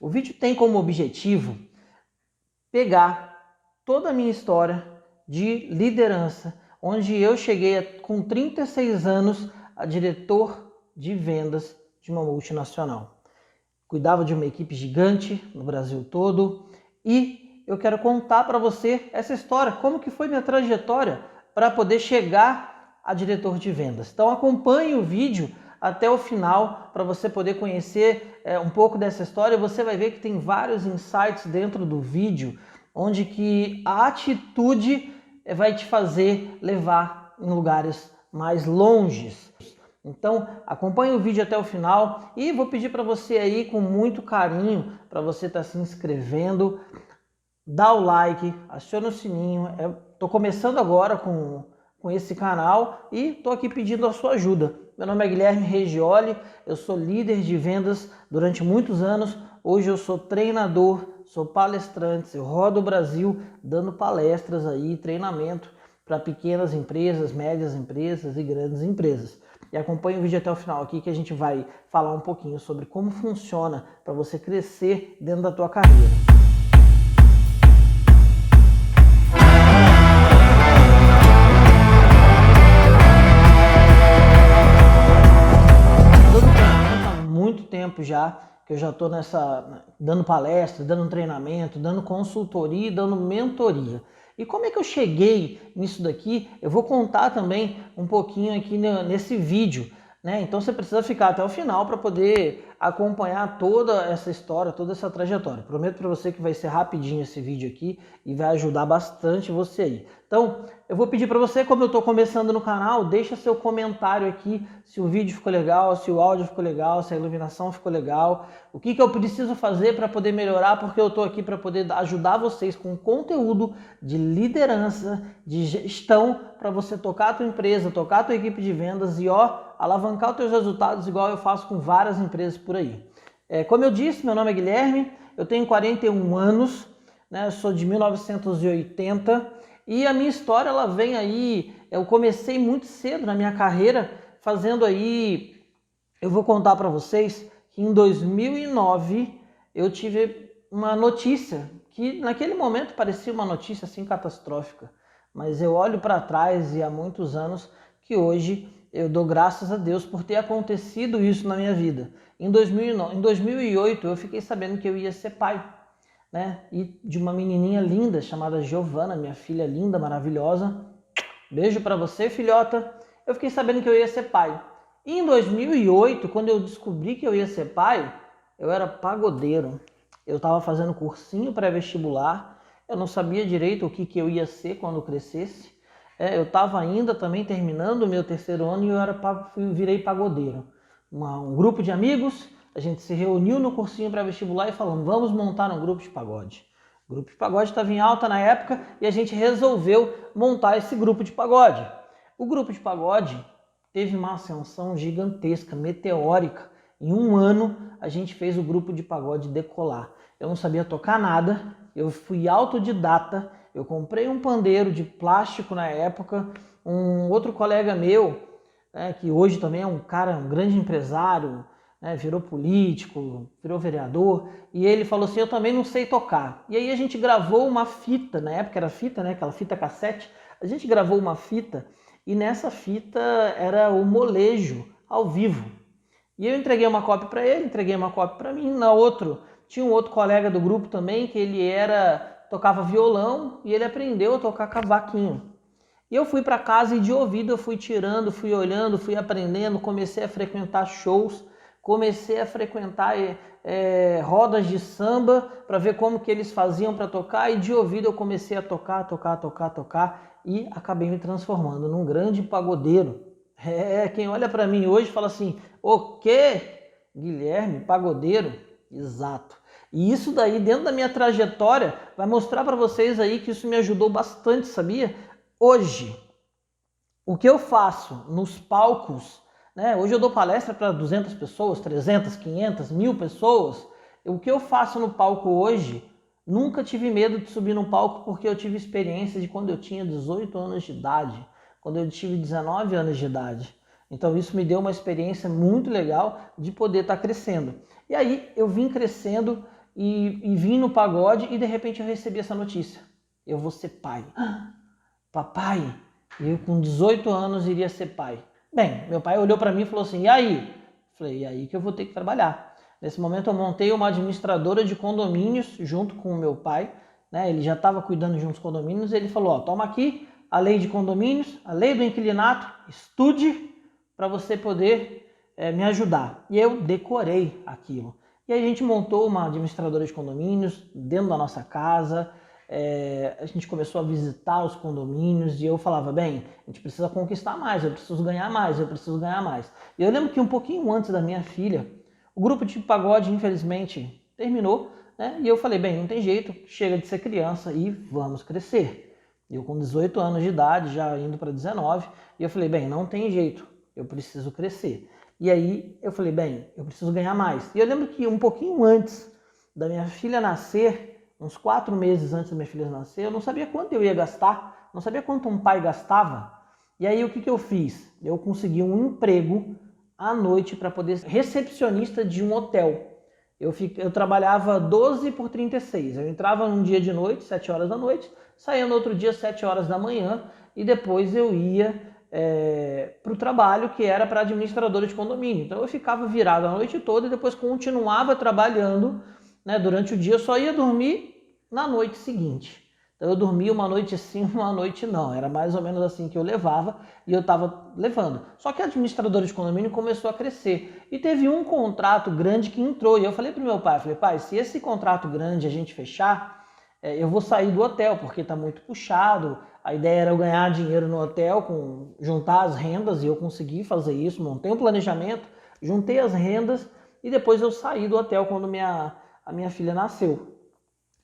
O vídeo tem como objetivo pegar toda a minha história de liderança, onde eu cheguei com 36 anos a diretor de vendas de uma multinacional. Cuidava de uma equipe gigante no Brasil todo e eu quero contar para você essa história, como que foi minha trajetória para poder chegar a diretor de vendas. Então acompanhe o vídeo até o final para você poder conhecer um pouco dessa história. Você vai ver que tem vários insights dentro do vídeo, onde que a atitude vai te fazer levar em lugares mais longes. Então acompanhe o vídeo até o final e vou pedir para você aí com muito carinho, para você estar se inscrevendo, dá o like, aciona o sininho. Estou começando agora com esse canal e estou aqui pedindo a sua ajuda. Meu nome é Guilherme Regioli, eu sou líder de vendas durante muitos anos. Hoje eu sou treinador, sou palestrante, eu rodo o Brasil dando palestras aí, treinamento para pequenas empresas, médias empresas e grandes empresas. E acompanhe o vídeo até o final aqui que a gente vai falar um pouquinho sobre como funciona para você crescer dentro da tua carreira. Tempo já que eu já estou dando palestra, dando treinamento, dando consultoria, dando mentoria. E como é que eu cheguei nisso daqui? Eu vou contar também um pouquinho aqui nesse vídeo, né? Então você precisa ficar até o final para poder acompanhar toda essa história, toda essa trajetória. Prometo para você que vai ser rapidinho esse vídeo aqui e vai ajudar bastante você aí. Então, eu vou pedir para você, como eu estou começando no canal, deixa seu comentário aqui, se o vídeo ficou legal, se o áudio ficou legal, se a iluminação ficou legal, o que eu preciso fazer para poder melhorar, porque eu estou aqui para poder ajudar vocês com conteúdo de liderança, de gestão, para você tocar a tua empresa, tocar a tua equipe de vendas e alavancar os teus resultados igual eu faço com várias empresas por aí. Como eu disse, meu nome é Guilherme, eu tenho 41 anos, né, eu sou de 1980 e a minha história ela vem aí, eu comecei muito cedo na minha carreira fazendo aí, eu vou contar para vocês que em 2009 eu tive uma notícia que naquele momento parecia uma notícia assim catastrófica, mas eu olho para trás e há muitos anos que hoje eu dou graças a Deus por ter acontecido isso na minha vida. Em 2008 eu fiquei sabendo que eu ia ser pai, né? E de uma menininha linda chamada Giovana, minha filha linda, maravilhosa. Beijo para você, filhota. Eu fiquei sabendo que eu ia ser pai. E em 2008, quando eu descobri que eu ia ser pai, eu era pagodeiro. Eu estava fazendo cursinho pré-vestibular. Eu não sabia direito o que eu ia ser quando crescesse. Eu estava ainda também terminando o meu terceiro ano e eu virei pagodeiro. Um grupo de amigos, a gente se reuniu no cursinho pré-vestibular e falamos, vamos montar um grupo de pagode. O grupo de pagode estava em alta na época e a gente resolveu montar esse grupo de pagode. O grupo de pagode teve uma ascensão gigantesca, meteórica. Em um ano a gente fez o grupo de pagode decolar. Eu não sabia tocar nada, eu fui autodidata, eu comprei um pandeiro de plástico na época, um outro colega meu, né, que hoje também é um grande empresário, né, virou político, virou vereador, e ele falou assim, eu também não sei tocar. E aí a gente gravou uma fita, na época era fita, né, aquela fita cassete, a gente gravou uma fita e nessa fita era o molejo ao vivo. E eu entreguei uma cópia para ele, entreguei uma cópia para mim, tinha um outro colega do grupo também que ele tocava violão e ele aprendeu a tocar cavaquinho. E eu fui para casa e de ouvido eu fui tirando, fui olhando, fui aprendendo, comecei a frequentar shows, comecei a frequentar rodas de samba para ver como que eles faziam para tocar e de ouvido eu comecei a tocar e acabei me transformando num grande pagodeiro. Quem olha para mim hoje fala assim, o quê? Guilherme, pagodeiro? Exato. E isso daí, dentro da minha trajetória, vai mostrar para vocês aí que isso me ajudou bastante, sabia? Hoje, o que eu faço nos palcos, né? Hoje eu dou palestra para 200 pessoas, 300, 500, 1000 pessoas. O que eu faço no palco hoje, nunca tive medo de subir no palco porque eu tive experiência de quando eu tinha 18 anos de idade, quando eu tive 19 anos de idade. Então isso me deu uma experiência muito legal de poder estar crescendo. E aí eu vim crescendo e vim no pagode e de repente eu recebi essa notícia. Eu vou ser pai. Papai, eu com 18 anos iria ser pai. Bem, meu pai olhou para mim e falou assim, e aí? Falei, e aí que eu vou ter que trabalhar. Nesse momento eu montei uma administradora de condomínios junto com o meu pai, né? Ele já estava cuidando de uns condomínios, ele falou, ó, toma aqui a lei de condomínios, a lei do inquilinato, estude para você poder me ajudar. E eu decorei aquilo. E aí a gente montou uma administradora de condomínios dentro da nossa casa, a gente começou a visitar os condomínios e eu falava, bem, a gente precisa conquistar mais, eu preciso ganhar mais, eu preciso ganhar mais. E eu lembro que um pouquinho antes da minha filha, o grupo de pagode, infelizmente, terminou, né? E eu falei, bem, não tem jeito, chega de ser criança e vamos crescer. Eu com 18 anos de idade, já indo para 19, e eu falei, bem, não tem jeito, eu preciso crescer. E aí eu falei, bem, eu preciso ganhar mais. E eu lembro que um pouquinho antes da minha filha nascer, uns 4 meses antes da minha filha nascer, eu não sabia quanto eu ia gastar, não sabia quanto um pai gastava. E aí o que eu fiz? Eu consegui um emprego à noite para poder ser recepcionista de um hotel. Eu trabalhava 12 por 36. Eu entrava num dia de noite, 7 horas da noite, saía no outro dia, 7 horas da manhã, e depois eu ia para o trabalho que era para administradora de condomínio. Então eu ficava virado a noite toda e depois continuava trabalhando, né, durante o dia. Eu só ia dormir na noite seguinte. Então eu dormia uma noite sim, uma noite não. Era mais ou menos assim que eu levava e eu estava levando. Só que a administradora de condomínio começou a crescer e teve um contrato grande que entrou. E eu falei para o meu pai, pai, se esse contrato grande a gente fechar, eu vou sair do hotel porque está muito puxado. A ideia era eu ganhar dinheiro no hotel, juntar as rendas, e eu consegui fazer isso, montei um planejamento, juntei as rendas e depois eu saí do hotel quando a minha filha nasceu.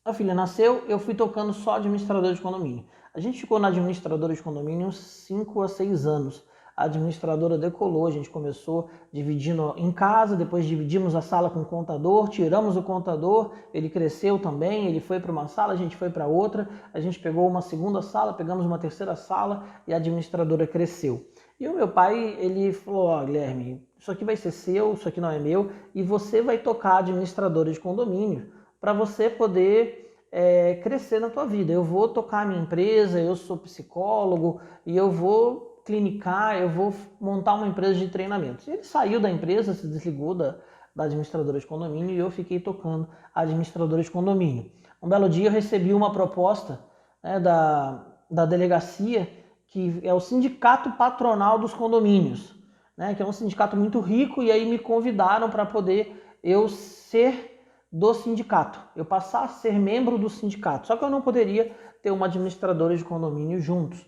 A filha nasceu, eu fui tocando só administrador de condomínio. A gente ficou na administradora de condomínio uns 5 a 6 anos. A administradora decolou, a gente começou dividindo em casa, depois dividimos a sala com o contador, tiramos o contador, ele cresceu também, ele foi para uma sala, a gente foi para outra, a gente pegou uma segunda sala, pegamos uma terceira sala e a administradora cresceu. E o meu pai, ele falou, ó, Guilherme, isso aqui vai ser seu, isso aqui não é meu, e você vai tocar a administradora de condomínio para você poder crescer na tua vida. Eu vou tocar a minha empresa, eu sou psicólogo e eu vou clinicar, eu vou montar uma empresa de treinamentos. Ele saiu da empresa, se desligou da administradora de condomínio e eu fiquei tocando a administradora de condomínio. Um belo dia eu recebi uma proposta, né, da delegacia, que é o sindicato patronal dos condomínios, né, que é um sindicato muito rico, e aí me convidaram para poder eu ser do sindicato, eu passar a ser membro do sindicato. Só que eu não poderia ter uma administradora de condomínio juntos.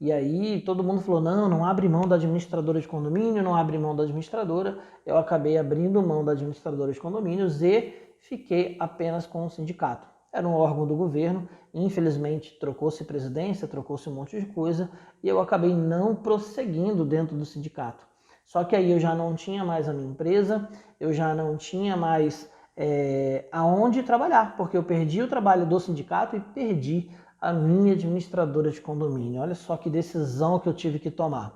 E aí todo mundo falou, não abre mão da administradora de condomínio, não abre mão da administradora. Eu acabei abrindo mão da administradora de condomínios e fiquei apenas com o sindicato. Era um órgão do governo, infelizmente trocou-se presidência, trocou-se um monte de coisa e eu acabei não prosseguindo dentro do sindicato. Só que aí eu já não tinha mais a minha empresa, eu já não tinha mais aonde trabalhar, porque eu perdi o trabalho do sindicato e perdi a minha administradora de condomínio. Olha só que decisão que eu tive que tomar.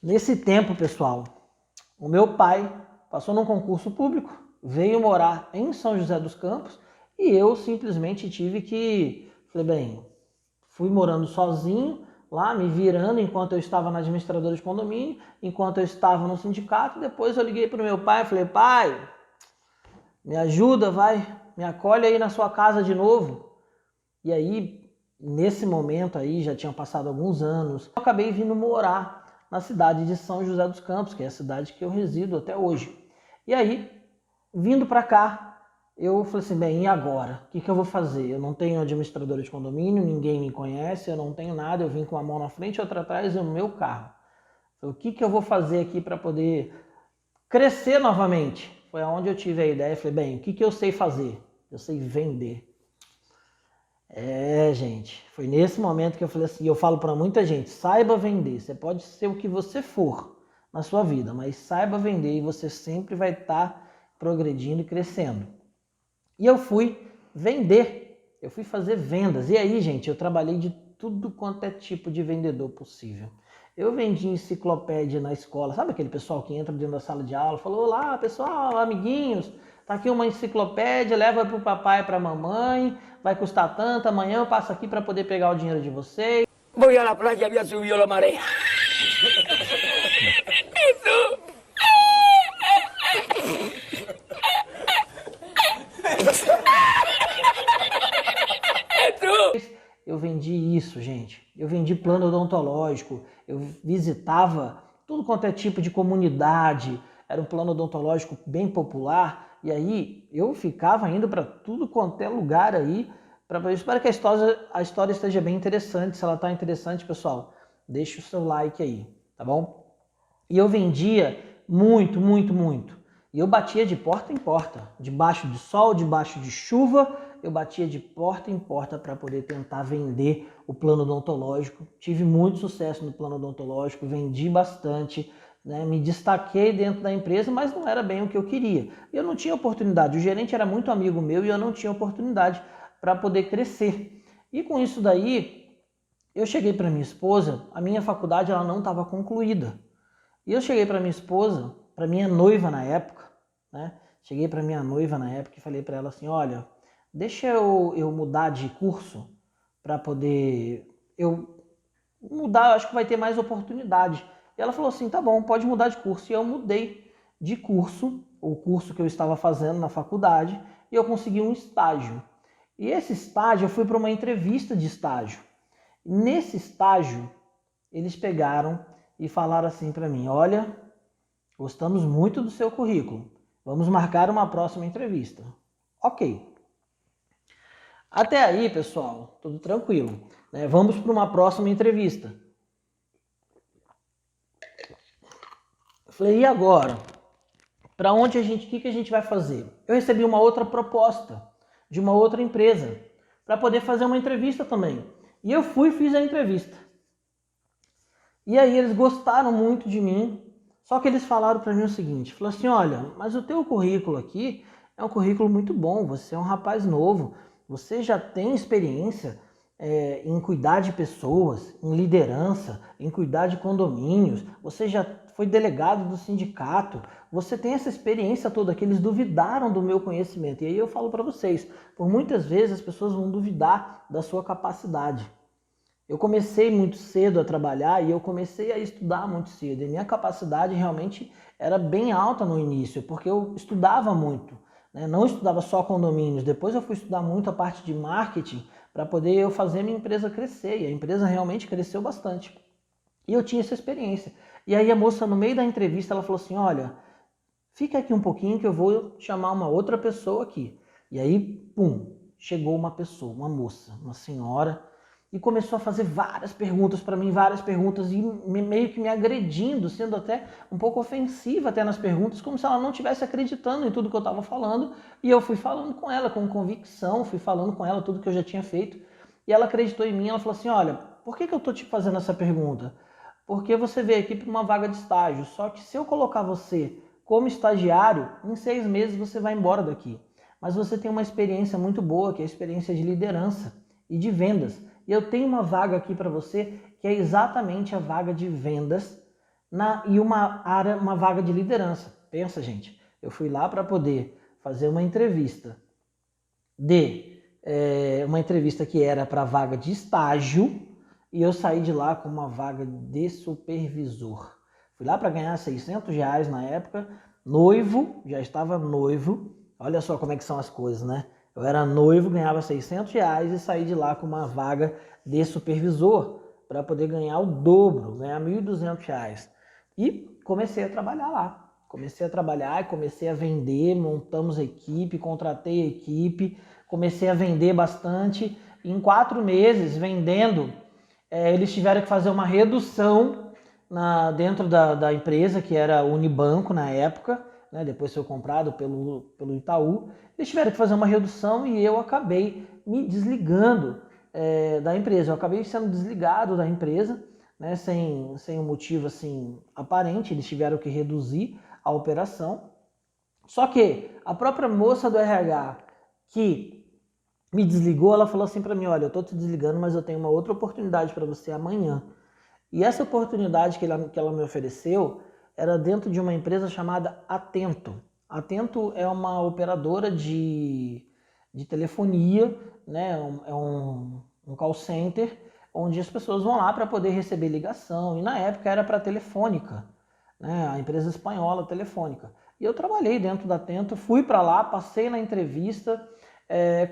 Nesse tempo, pessoal, o meu pai passou num concurso público, veio morar em São José dos Campos e eu simplesmente tive que, falei, bem, fui morando sozinho lá, me virando enquanto eu estava na administradora de condomínio, enquanto eu estava no sindicato. Depois eu liguei para o meu pai e falei, pai, me ajuda, vai, me acolhe aí na sua casa de novo. E aí, nesse momento aí, já tinham passado alguns anos, eu acabei vindo morar na cidade de São José dos Campos, que é a cidade que eu resido até hoje. E aí, vindo para cá, eu falei assim, bem, e agora? O que eu vou fazer? Eu não tenho administradora de condomínio, ninguém me conhece, eu não tenho nada, eu vim com uma mão na frente e outra atrás no meu carro. Falei, o que eu vou fazer aqui para poder crescer novamente? Foi aonde eu tive a ideia, falei, bem, o que eu sei fazer? Eu sei vender. Gente, foi nesse momento que eu falei assim, eu falo para muita gente, saiba vender, você pode ser o que você for na sua vida, mas saiba vender e você sempre vai estar progredindo e crescendo. E eu fui vender, eu fui fazer vendas, e aí, gente, eu trabalhei de tudo quanto é tipo de vendedor possível. Eu vendi enciclopédia na escola, sabe aquele pessoal que entra dentro da sala de aula, falou, olá pessoal, amiguinhos, tá aqui uma enciclopédia, leva para o papai e para a mamãe, vai custar tanto, amanhã eu passo aqui para poder pegar o dinheiro de vocês. Voy a la playa, había subido la marea. Eu vendi isso, gente. Eu vendi plano odontológico, eu visitava tudo quanto é tipo de comunidade, era um plano odontológico bem popular, e aí eu ficava indo para tudo quanto é lugar aí. Eu espero que a história esteja bem interessante. Se ela está interessante, pessoal, deixa o seu like aí, tá bom? E eu vendia muito, muito, muito. E eu batia de porta em porta, debaixo de sol, debaixo de chuva, eu batia de porta em porta para poder tentar vender o plano odontológico. Tive muito sucesso no plano odontológico, vendi bastante, né? Me destaquei dentro da empresa, mas não era bem o que eu queria. Eu não tinha oportunidade, o gerente era muito amigo meu e eu não tinha oportunidade para poder crescer. E com isso daí, eu cheguei para minha esposa, a minha faculdade ela não estava concluída. E eu cheguei para minha esposa, para minha noiva na época, né? Cheguei para minha noiva na época e falei para ela assim, olha, deixa eu mudar de curso para poder eu mudar, eu acho que vai ter mais oportunidade. E ela falou assim, tá bom, pode mudar de curso. E eu mudei de curso, o curso que eu estava fazendo na faculdade, e eu consegui um estágio. E esse estágio, eu fui para uma entrevista de estágio. Nesse estágio, eles pegaram e falaram assim para mim, olha, gostamos muito do seu currículo, vamos marcar uma próxima entrevista. Ok. Até aí, pessoal, tudo tranquilo, né? Vamos para uma próxima entrevista. Eu falei, e agora? Para onde o que a gente vai fazer? Eu recebi uma outra proposta de uma outra empresa para poder fazer uma entrevista também. E eu fui e fiz a entrevista. E aí eles gostaram muito de mim, só que eles falaram para mim o seguinte, falaram assim, olha, mas o teu currículo aqui é um currículo muito bom, você é um rapaz novo, você já tem experiência em cuidar de pessoas, em liderança, em cuidar de condomínios, você já foi delegado do sindicato, você tem essa experiência toda que eles duvidaram do meu conhecimento. E aí eu falo para vocês, por muitas vezes as pessoas vão duvidar da sua capacidade. Eu comecei muito cedo a trabalhar e eu comecei a estudar muito cedo. E minha capacidade realmente era bem alta no início, porque eu estudava muito, né? Não estudava só condomínios, depois eu fui estudar muito a parte de marketing para poder eu fazer minha empresa crescer. E a empresa realmente cresceu bastante. E eu tinha essa experiência. E aí a moça, no meio da entrevista, ela falou assim, olha, fica aqui um pouquinho que eu vou chamar uma outra pessoa aqui. E aí, pum, chegou uma pessoa, uma moça, uma senhora, e começou a fazer várias perguntas para mim, várias perguntas, e meio que me agredindo, sendo até um pouco ofensiva até nas perguntas, como se ela não estivesse acreditando em tudo que eu estava falando. E eu fui falando com ela com convicção, fui falando com ela tudo que eu já tinha feito. E ela acreditou em mim, ela falou assim, olha, por que eu estou te fazendo essa pergunta? Porque você veio aqui para uma vaga de estágio, só que se eu colocar você como estagiário, em 6 meses você vai embora daqui. Mas você tem uma experiência muito boa, que é a experiência de liderança e de vendas. E eu tenho uma vaga aqui para você, que é exatamente a vaga de vendas e uma vaga de liderança. Pensa, gente, eu fui lá para poder fazer uma entrevista uma entrevista que era para vaga de estágio, e eu saí de lá com uma vaga de supervisor. Fui lá para ganhar R$600 na época, noivo, já estava noivo. Olha só como é que são as coisas, né? Eu era noivo, ganhava R$600 e saí de lá com uma vaga de supervisor para poder ganhar o dobro, ganhar R$1.200. E comecei a trabalhar lá. Comecei a trabalhar e comecei a vender, montamos a equipe, contratei a equipe, comecei a vender bastante. Em 4 meses vendendo, eles tiveram que fazer uma redução dentro da empresa, que era Unibanco na época, né? Depois foi comprado pelo Itaú. Eles tiveram que fazer uma redução e eu acabei me desligando da empresa. Eu acabei sendo desligado da empresa, né? Sem um motivo assim aparente. Eles tiveram que reduzir a operação. Só que a própria moça do RH que me desligou, ela falou assim para mim, olha, eu estou te desligando, mas eu tenho uma outra oportunidade para você amanhã. E essa oportunidade que ela me ofereceu era dentro de uma empresa chamada Atento. A Tento é uma operadora de telefonia, né? É um call center, onde as pessoas vão lá para poder receber ligação, e na época era para a Telefônica, né? A empresa espanhola Telefônica. E eu trabalhei dentro da Tento, fui para lá, passei na entrevista,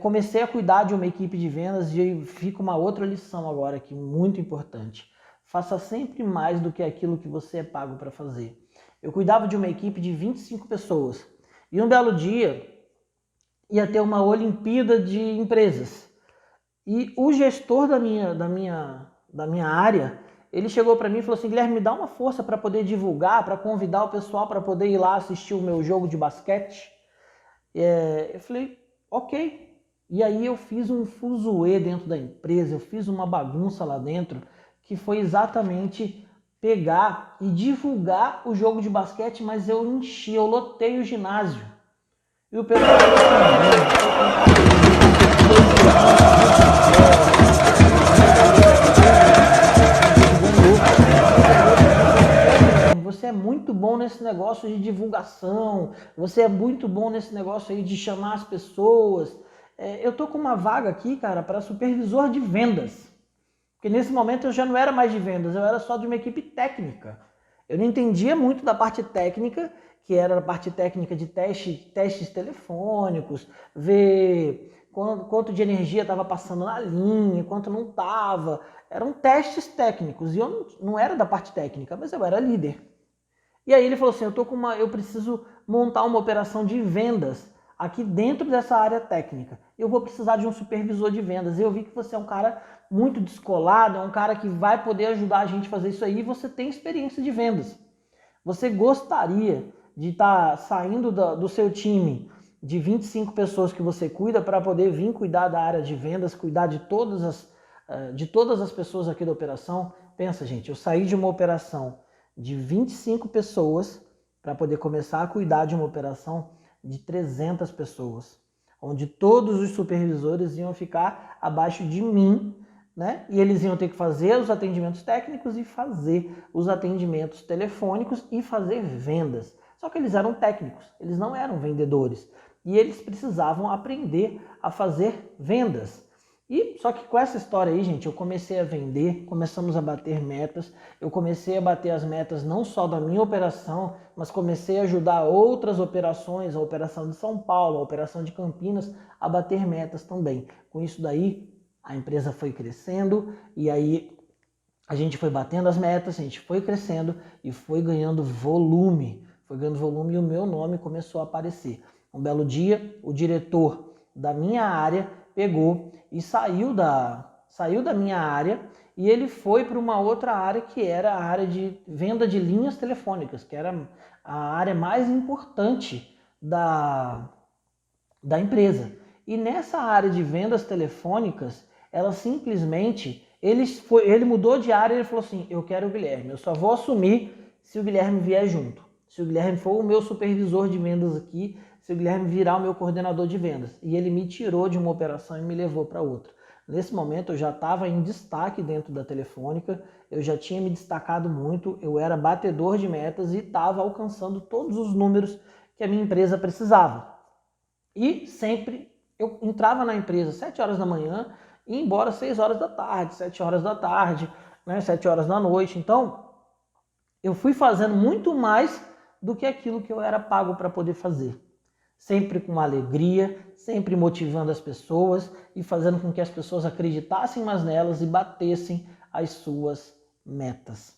comecei a cuidar de uma equipe de vendas e fica uma outra lição agora aqui, muito importante. Faça sempre mais do que aquilo que você é pago para fazer. Eu cuidava de uma equipe de 25 pessoas e um belo dia ia ter uma Olimpíada de empresas. E o gestor da minha área, ele chegou para mim e falou assim: Guilherme, me dá uma força para poder divulgar, para convidar o pessoal para poder ir lá assistir o meu jogo de basquete. Eu falei, ok. E aí eu fiz um fuzuê dentro da empresa, eu fiz uma bagunça lá dentro, que foi exatamente pegar e divulgar o jogo de basquete, mas eu enchi, eu lotei o ginásio. E o pessoal você é muito bom nesse negócio de divulgação, você é muito bom nesse negócio aí de chamar as pessoas. Eu tô com uma vaga aqui, cara, para supervisor de vendas. Porque nesse momento eu já não era mais de vendas, eu era só de uma equipe técnica. Eu não entendia muito da parte técnica, que era a parte técnica de testes telefônicos, ver quanto de energia estava passando na linha, quanto não estava. Eram testes técnicos e eu não era da parte técnica, mas eu era líder. E aí ele falou assim, eu preciso montar uma operação de vendas aqui dentro dessa área técnica. Eu vou precisar de um supervisor de vendas. Eu vi que você é um cara muito descolado, é um cara que vai poder ajudar a gente a fazer isso aí, e você tem experiência de vendas. Você gostaria de estar saindo do seu time de 25 pessoas que você cuida para poder vir cuidar da área de vendas, cuidar de todas as pessoas aqui da operação? Pensa, gente, eu saí de uma operação de 25 pessoas para poder começar a cuidar de uma operação de 300 pessoas, onde todos os supervisores iam ficar abaixo de mim, né? E eles iam ter que fazer os atendimentos técnicos e fazer os atendimentos telefônicos e fazer vendas. Só que eles eram técnicos, eles não eram vendedores. E eles precisavam aprender a fazer vendas. Só que com essa história aí, gente, eu comecei a vender, começamos a bater metas, eu comecei a bater as metas não só da minha operação, mas comecei a ajudar outras operações, a operação de São Paulo, a operação de Campinas, a bater metas também. Com isso daí, a empresa foi crescendo e aí a gente foi batendo as metas, a gente foi crescendo e foi ganhando volume. Foi ganhando volume e o meu nome começou a aparecer. Um belo dia, o diretor da minha área pegou e saiu da minha área e ele foi para uma outra área que era a área de venda de linhas telefônicas, que era a área mais importante da empresa. E nessa área de vendas telefônicas, ela simplesmente, ele mudou de área e ele falou assim, eu quero o Guilherme, eu só vou assumir se o Guilherme vier junto. Se o Guilherme for o meu supervisor de vendas aqui, se o Guilherme virar o meu coordenador de vendas. E ele me tirou de uma operação e me levou para outra. Nesse momento eu já estava em destaque dentro da Telefônica, eu já tinha me destacado muito, eu era batedor de metas e estava alcançando todos os números que a minha empresa precisava. E sempre eu entrava na empresa às 7 horas da manhã e ia embora às 6 horas da tarde, 7 horas da tarde, né, 7 horas da noite. Então, eu fui fazendo muito mais do que aquilo que eu era pago para poder fazer. Sempre com alegria, sempre motivando as pessoas e fazendo com que as pessoas acreditassem mais nelas e batessem as suas metas.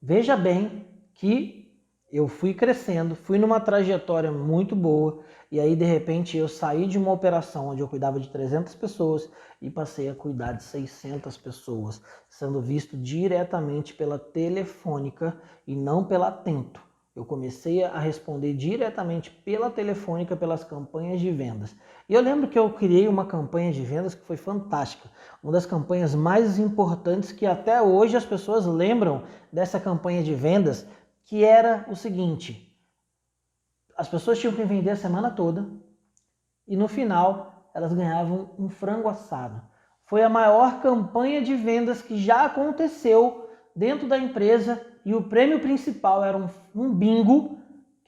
Veja bem que eu fui crescendo, fui numa trajetória muito boa e aí de repente eu saí de uma operação onde eu cuidava de 300 pessoas e passei a cuidar de 600 pessoas, sendo visto diretamente pela Telefônica e não pela Tento. Eu comecei a responder diretamente pela Telefônica, pelas campanhas de vendas. E eu lembro que eu criei uma campanha de vendas que foi fantástica. Uma das campanhas mais importantes que até hoje as pessoas lembram dessa campanha de vendas, que era o seguinte: as pessoas tinham que vender a semana toda e no final elas ganhavam um frango assado. Foi a maior campanha de vendas que já aconteceu dentro da empresa. E o prêmio principal era um bingo,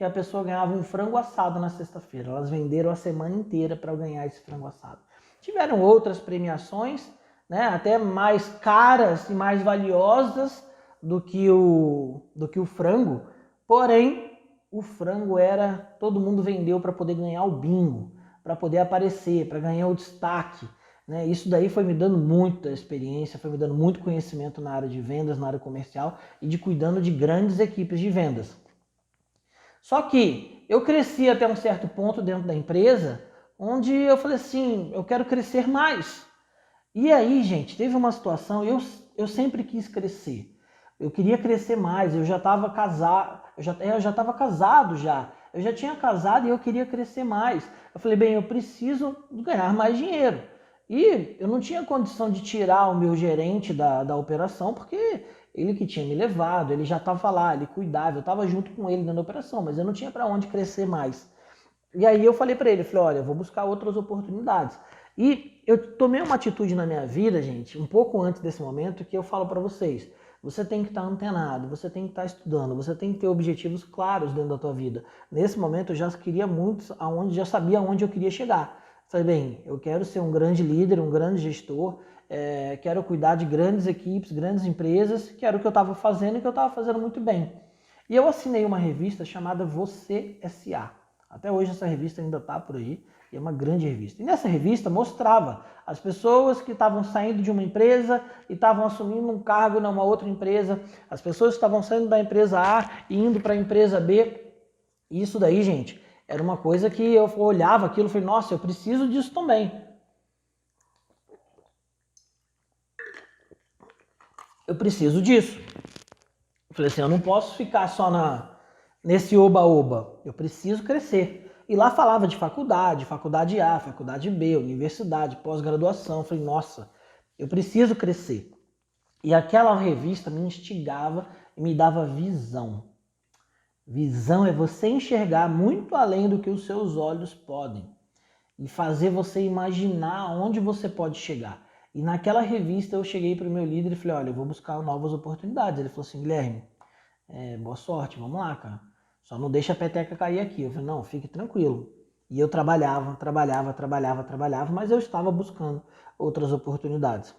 que a pessoa ganhava um frango assado na sexta-feira. Elas venderam a semana inteira para ganhar esse frango assado. Tiveram outras premiações, né, até mais caras e mais valiosas do que o frango, porém o frango todo mundo vendeu para poder ganhar o bingo, para poder aparecer, para ganhar o destaque, né? Isso daí foi me dando muita experiência, foi me dando muito conhecimento na área de vendas, na área comercial e de cuidando de grandes equipes de vendas. Só que eu cresci até um certo ponto dentro da empresa, onde eu falei assim, eu quero crescer mais. E aí, gente, teve uma situação, eu sempre quis crescer. Eu queria crescer mais, eu já estava casado, eu já estava casado já. Eu já tinha casado e eu queria crescer mais. Eu falei, bem, eu preciso ganhar mais dinheiro. E eu não tinha condição de tirar o meu gerente da operação, porque ele que tinha me levado, ele já estava lá, ele cuidava, eu estava junto com ele na operação, mas eu não tinha para onde crescer mais. E aí eu falei para ele, falei, olha, eu vou buscar outras oportunidades. E eu tomei uma atitude na minha vida, gente, um pouco antes desse momento, que eu falo para vocês. Você tem que estar antenado, você tem que estar estudando, você tem que ter objetivos claros dentro da tua vida. Nesse momento eu já queria muito, já sabia aonde eu queria chegar. Falei, bem, eu quero ser um grande líder, um grande gestor, quero cuidar de grandes equipes, grandes empresas, que era o que eu estava fazendo e que eu estava fazendo muito bem. E eu assinei uma revista chamada Você S.A. Até hoje essa revista ainda está por aí, e é uma grande revista. E nessa revista mostrava as pessoas que estavam saindo de uma empresa e estavam assumindo um cargo numa outra empresa, as pessoas que estavam saindo da empresa A e indo para a empresa B. E isso daí, gente, era uma coisa que eu olhava aquilo e falei, nossa, eu preciso disso também. Eu preciso disso. Eu falei assim, eu não posso ficar só nesse oba-oba, eu preciso crescer. E lá falava de faculdade A, faculdade B, universidade, pós-graduação. Eu falei, nossa, eu preciso crescer. E aquela revista me instigava e me dava visão. Visão é você enxergar muito além do que os seus olhos podem. E fazer você imaginar onde você pode chegar. E naquela revista eu cheguei para o meu líder e falei, olha, eu vou buscar novas oportunidades. Ele falou assim, Guilherme, boa sorte, vamos lá, cara. Só não deixa a peteca cair aqui. Eu falei, não, fique tranquilo. E eu trabalhava, mas eu estava buscando outras oportunidades.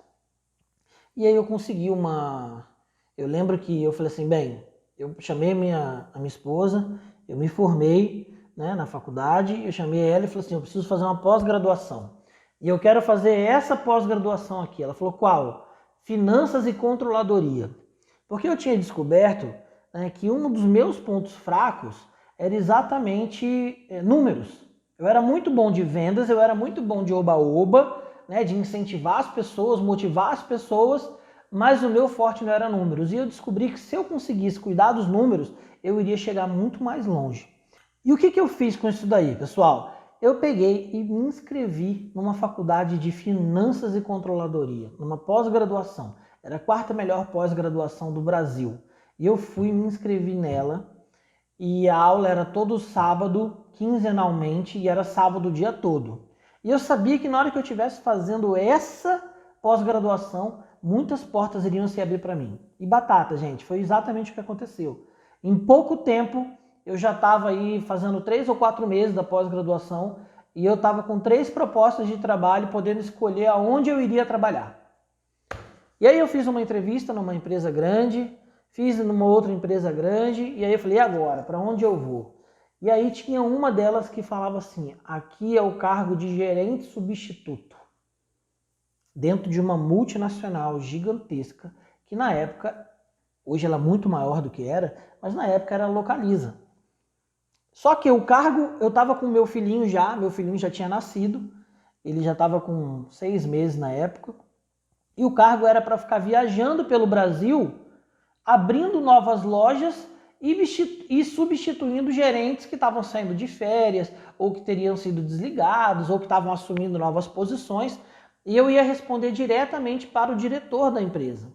E aí eu consegui Eu lembro que eu falei assim, bem, eu chamei a minha esposa, eu me formei, né, na faculdade, eu chamei ela e falei assim, eu preciso fazer uma pós-graduação. E eu quero fazer essa pós-graduação aqui. Ela falou, qual? Finanças e controladoria. Porque eu tinha descoberto que um dos meus pontos fracos era exatamente números. Eu era muito bom de vendas, eu era muito bom de oba-oba, né, de incentivar as pessoas, motivar as pessoas, mas o meu forte não era números. E eu descobri que se eu conseguisse cuidar dos números, eu iria chegar muito mais longe. E o que eu fiz com isso daí, pessoal? Eu peguei e me inscrevi numa faculdade de finanças e controladoria, numa pós-graduação. Era a 4ª melhor pós-graduação do Brasil. E eu fui me inscrevi nela e a aula era todo sábado, quinzenalmente, e era sábado o dia todo. E eu sabia que na hora que eu estivesse fazendo essa pós-graduação, muitas portas iriam se abrir para mim. E batata, gente, foi exatamente o que aconteceu. Em pouco tempo, eu já estava aí fazendo 3 ou 4 meses da pós-graduação e eu estava com 3 propostas de trabalho, podendo escolher aonde eu iria trabalhar. E aí eu fiz uma entrevista numa empresa grande, fiz numa outra empresa grande, e aí eu falei, e agora? Para onde eu vou? E aí tinha uma delas que falava assim, aqui é o cargo de gerente substituto, dentro de uma multinacional gigantesca, que na época, hoje ela é muito maior do que era, mas na época era Localiza. Só que o cargo, eu estava com meu filhinho já tinha nascido, ele já estava com 6 meses na época, e o cargo era para ficar viajando pelo Brasil, abrindo novas lojas e substituindo gerentes que estavam saindo de férias, ou que teriam sido desligados, ou que estavam assumindo novas posições, e eu ia responder diretamente para o diretor da empresa.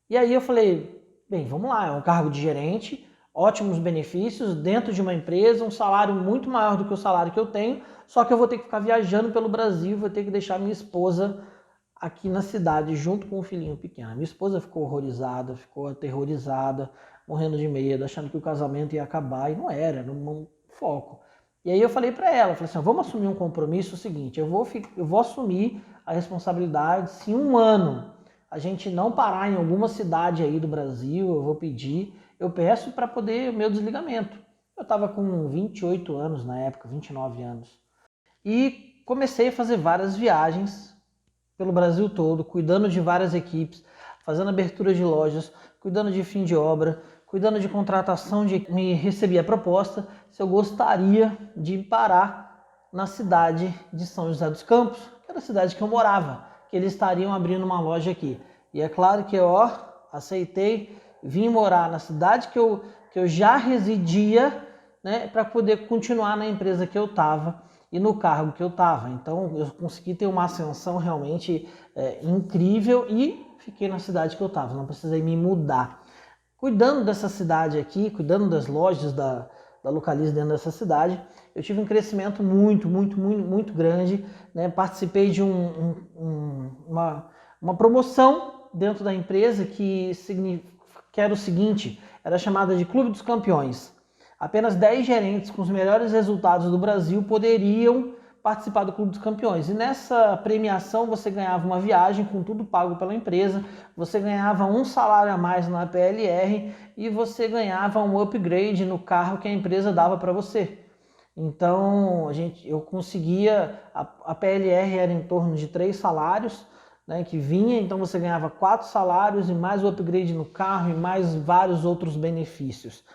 E aí eu falei, bem, vamos lá, é um cargo de gerente, ótimos benefícios, dentro de uma empresa, um salário muito maior do que o salário que eu tenho, só que eu vou ter que ficar viajando pelo Brasil, vou ter que deixar minha esposa aqui na cidade, junto com o filhinho pequeno. Minha esposa ficou horrorizada, ficou aterrorizada, morrendo de medo, achando que o casamento ia acabar, e não era um foco. E aí eu falei para ela, falei assim, vamos assumir um compromisso, o seguinte, eu vou assumir a responsabilidade, se um ano a gente não parar em alguma cidade aí do Brasil, eu peço para poder o meu desligamento. Eu estava com 28 anos na época, 29 anos. E comecei a fazer várias viagens pelo Brasil todo, cuidando de várias equipes, fazendo abertura de lojas, cuidando de fim de obra, cuidando de contratação, me recebi a proposta se eu gostaria de parar na cidade de São José dos Campos, que era a cidade que eu morava, que eles estariam abrindo uma loja aqui. E é claro que eu aceitei, vim morar na cidade que eu já residia, né, para poder continuar na empresa que eu estava e no cargo que eu estava. Então eu consegui ter uma ascensão realmente incrível e fiquei na cidade que eu estava, não precisei me mudar. Cuidando dessa cidade aqui, cuidando das lojas da Localiza dentro dessa cidade, eu tive um crescimento muito grande, né? Participei de uma promoção dentro da empresa que era o seguinte, era chamada de Clube dos Campeões. Apenas 10 gerentes com os melhores resultados do Brasil poderiam participar do Clube dos Campeões. E nessa premiação você ganhava uma viagem com tudo pago pela empresa, você ganhava um salário a mais na PLR e você ganhava um upgrade no carro que a empresa dava para você. Então eu conseguia, a PLR era em torno de 3 salários, né, que vinha, então você ganhava 4 salários e mais o upgrade no carro e mais vários outros benefícios.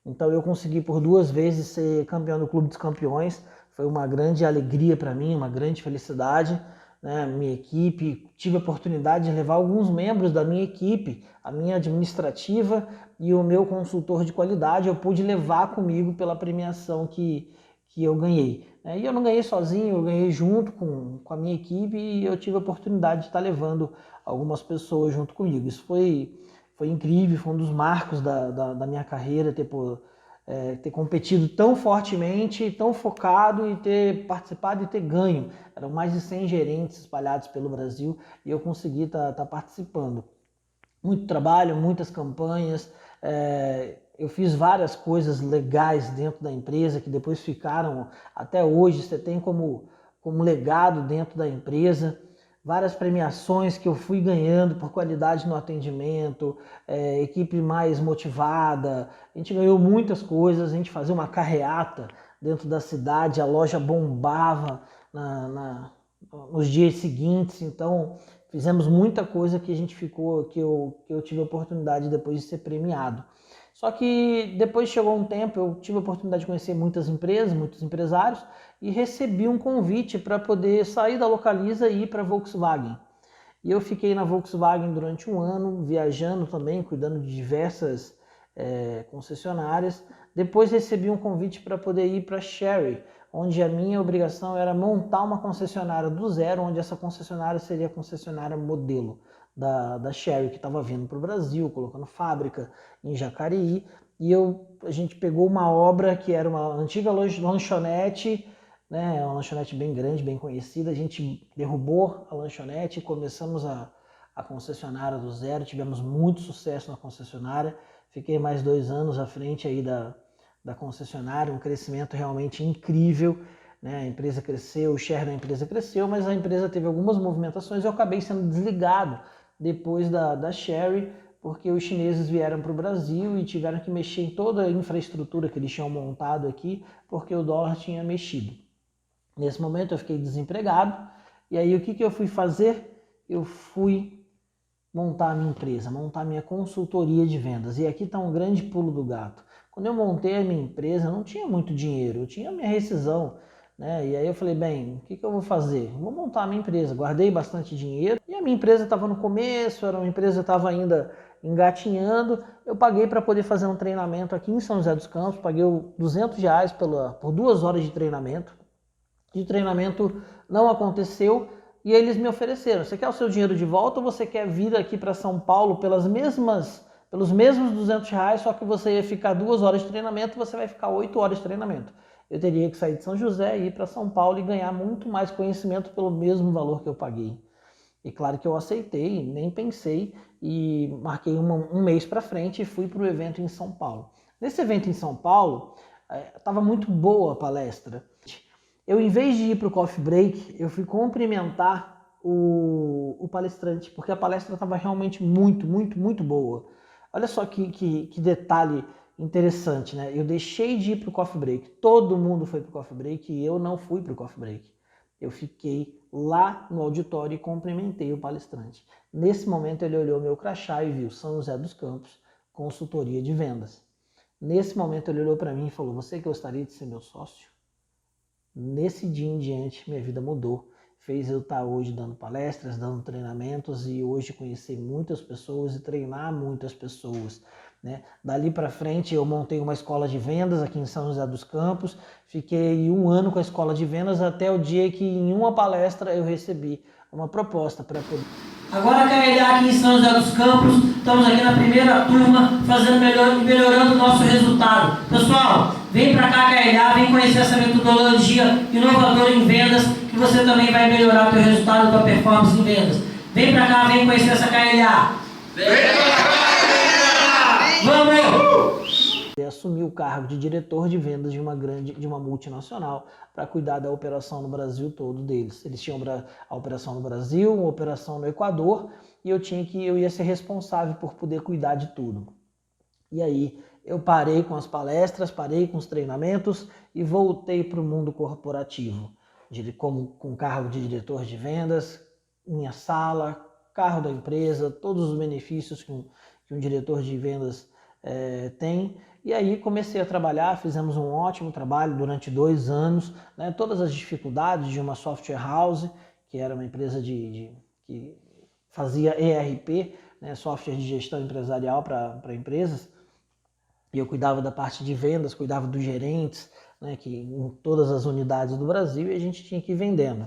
Então eu consegui por 2 vezes ser campeão do Clube dos Campeões. Foi uma grande alegria para mim, uma grande felicidade, né? Minha equipe, tive a oportunidade de levar alguns membros da minha equipe, a minha administrativa e o meu consultor de qualidade, eu pude levar comigo pela premiação que eu ganhei. E eu não ganhei sozinho, eu ganhei junto com a minha equipe e eu tive a oportunidade de estar levando algumas pessoas junto comigo. Isso foi incrível, foi um dos marcos da minha carreira, ter competido tão fortemente, tão focado e ter participado e ter ganho. Eram mais de 100 gerentes espalhados pelo Brasil e eu consegui estar participando. Muito trabalho, muitas campanhas, eu fiz várias coisas legais dentro da empresa que depois ficaram até hoje, você tem como legado dentro da empresa. Várias premiações que eu fui ganhando por qualidade no atendimento, equipe mais motivada, a gente ganhou muitas coisas, a gente fazia uma carreata dentro da cidade, a loja bombava nos dias seguintes, então fizemos muita coisa que eu tive a oportunidade depois de ser premiado. Só que depois chegou um tempo, eu tive a oportunidade de conhecer muitas empresas, muitos empresários e recebi um convite para poder sair da Localiza e ir para a Volkswagen. E eu fiquei na Volkswagen durante um ano, viajando também, cuidando de diversas concessionárias. Depois recebi um convite para poder ir para a Chery, onde a minha obrigação era montar uma concessionária do zero, onde essa concessionária seria a concessionária modelo da Chery, que estava vindo para o Brasil, colocando fábrica em Jacareí, e a gente pegou uma obra que era uma antiga lanchonete, né, uma lanchonete bem grande, bem conhecida, a gente derrubou a lanchonete e começamos a concessionária do zero, tivemos muito sucesso na concessionária, fiquei mais 2 anos à frente aí da concessionária, um crescimento realmente incrível, né? A empresa cresceu, o share da empresa cresceu, mas a empresa teve algumas movimentações e eu acabei sendo desligado depois da Chery, porque os chineses vieram para o Brasil e tiveram que mexer em toda a infraestrutura que eles tinham montado aqui, porque o dólar tinha mexido. Nesse momento eu fiquei desempregado, e aí o que eu fui fazer? Eu fui montar a minha empresa, montar a minha consultoria de vendas. E aqui está um grande pulo do gato. Quando eu montei a minha empresa, eu não tinha muito dinheiro, eu tinha a minha rescisão, né? E aí eu falei, bem, o que eu vou fazer? Vou montar a minha empresa. Guardei bastante dinheiro e a minha empresa estava no começo, era uma empresa que estava ainda engatinhando. Eu paguei para poder fazer um treinamento aqui em São José dos Campos, paguei R$200 por 2 horas de treinamento. E o treinamento não aconteceu e eles me ofereceram, você quer o seu dinheiro de volta ou você quer vir aqui para São Paulo pelos mesmos R$200, só que você ia ficar 2 horas de treinamento, você vai ficar 8 horas de treinamento. Eu teria que sair de São José e ir para São Paulo e ganhar muito mais conhecimento pelo mesmo valor que eu paguei. E claro que eu aceitei, nem pensei, e marquei um mês para frente e fui para o evento em São Paulo. Nesse evento em São Paulo, estava muito boa a palestra. Eu, em vez de ir para o coffee break, eu fui cumprimentar o palestrante, porque a palestra estava realmente muito boa. Olha só que detalhe interessante, né? Eu deixei de ir para o coffee break, todo mundo foi para o coffee break e eu não fui para o coffee break. Eu fiquei lá no auditório e cumprimentei o palestrante. Nesse momento ele olhou meu crachá e viu São José dos Campos, consultoria de vendas. Nesse momento ele olhou para mim e falou: você gostaria de ser meu sócio? Nesse dia em diante minha vida mudou. Fez eu estar hoje dando palestras, dando treinamentos e hoje conhecer muitas pessoas e treinar muitas pessoas, né? Dali para frente eu montei uma escola de vendas aqui em São José dos Campos, fiquei 1 ano com a escola de vendas até o dia que em uma palestra eu recebi uma proposta para poder... Agora a KLA aqui em São José dos Campos, estamos aqui na primeira turma, melhorando o nosso resultado. Pessoal, vem para cá KLA, vem conhecer essa metodologia inovadora em vendas, que você também vai melhorar o teu resultado, a tua performance em vendas. Vem para cá, vem conhecer essa KLA. Vem pra cá, vamos! Assumi o cargo de diretor de vendas de uma multinacional para cuidar da operação no Brasil todo deles. Eles tinham a operação no Brasil, uma operação no Equador, e eu ia ser responsável por poder cuidar de tudo. E aí eu parei com as palestras, parei com os treinamentos e voltei para o mundo corporativo, com cargo de diretor de vendas, minha sala, carro da empresa, todos os benefícios que um diretor de vendas tem. E aí comecei a trabalhar, fizemos um ótimo trabalho durante 2 anos, né? Todas as dificuldades de uma software house, que era uma empresa que fazia ERP, né? Software de gestão empresarial para empresas, e eu cuidava da parte de vendas, cuidava dos gerentes, né? Que em todas as unidades do Brasil, e a gente tinha que ir vendendo.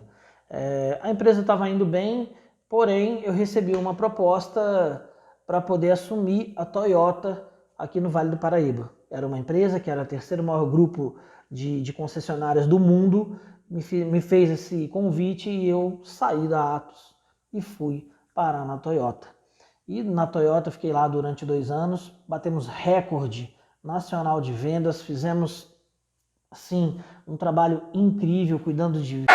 A empresa estava indo bem, porém eu recebi uma proposta para poder assumir a Toyota aqui no Vale do Paraíba. Era uma empresa que era o 3º maior grupo de concessionárias do mundo, me fez esse convite e eu saí da Atos e fui parar na Toyota. E na Toyota fiquei lá durante 2 anos, batemos recorde nacional de vendas, fizemos assim um trabalho incrível cuidando de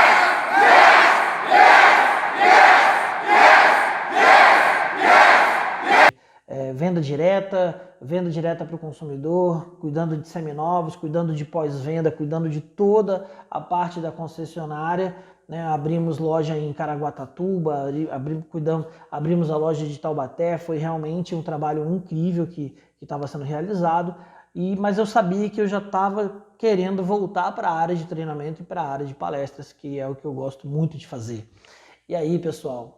venda direta para o consumidor, cuidando de seminovos, cuidando de pós-venda, cuidando de toda a parte da concessionária, né? Abrimos loja em Caraguatatuba, abrimos a loja de Taubaté, foi realmente um trabalho incrível que estava sendo realizado, mas eu sabia que eu já estava querendo voltar para a área de treinamento e para a área de palestras, que é o que eu gosto muito de fazer. E aí, pessoal,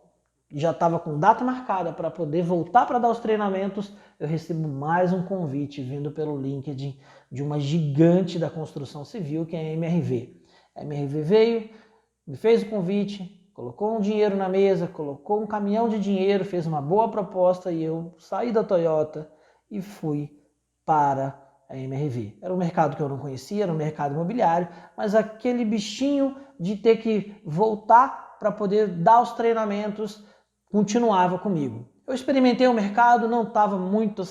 já estava com data marcada para poder voltar para dar os treinamentos, eu recebo mais um convite vindo pelo LinkedIn de uma gigante da construção civil, que é a MRV. A MRV veio, me fez o convite, colocou um dinheiro na mesa, colocou um caminhão de dinheiro, fez uma boa proposta e eu saí da Toyota e fui para a MRV. Era um mercado que eu não conhecia, era um mercado imobiliário, mas aquele bichinho de ter que voltar para poder dar os treinamentos continuava comigo. Eu experimentei o mercado, não estava muito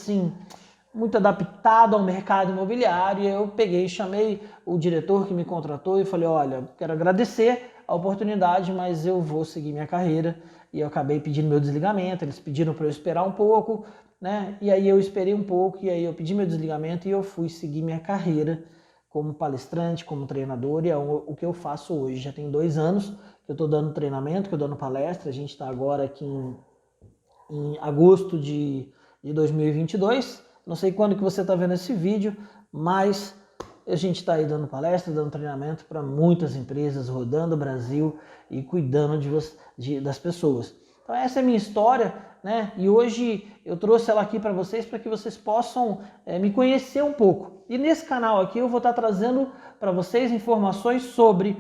adaptado ao mercado imobiliário, e eu peguei, chamei o diretor que me contratou e falei: olha, quero agradecer a oportunidade, mas eu vou seguir minha carreira. E eu acabei pedindo meu desligamento, eles pediram para eu esperar um pouco, né? E aí eu esperei um pouco, e aí eu pedi meu desligamento e eu fui seguir minha carreira como palestrante, como treinador, e é o que eu faço hoje. Já tem 2 anos que eu estou dando treinamento, que eu estou dando palestra. A gente está agora aqui em agosto de 2022. Não sei quando que você está vendo esse vídeo, mas a gente está aí dando palestra, dando treinamento para muitas empresas, rodando o Brasil e cuidando das pessoas. Então essa é a minha história, né? E hoje eu trouxe ela aqui para vocês que vocês possam me conhecer um pouco. E nesse canal aqui eu vou estar trazendo para vocês informações sobre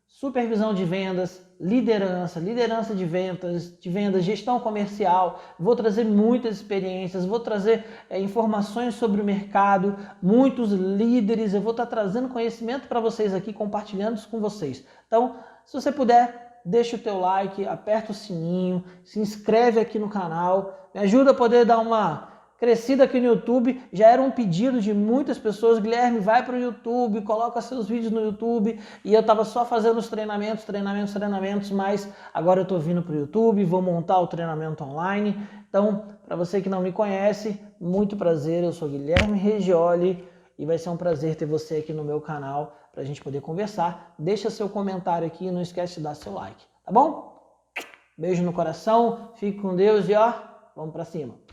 supervisão de vendas, liderança de vendas, gestão comercial. Vou trazer muitas experiências, vou trazer informações sobre o mercado, muitos líderes. Eu vou estar trazendo conhecimento para vocês aqui, compartilhando isso com vocês. Então, se você puder, deixa o teu like, aperta o sininho, se inscreve aqui no canal, me ajuda a poder dar uma crescida aqui no YouTube. Já era um pedido de muitas pessoas: Guilherme, vai para o YouTube, coloca seus vídeos no YouTube, e eu estava só fazendo os treinamentos, mas agora eu estou vindo para o YouTube, vou montar o treinamento online. Então, para você que não me conhece, muito prazer, eu sou Guilherme Regioli e vai ser um prazer ter você aqui no meu canal para a gente poder conversar. Deixa seu comentário aqui e não esquece de dar seu like, tá bom? Beijo no coração, fique com Deus e ó, vamos para cima.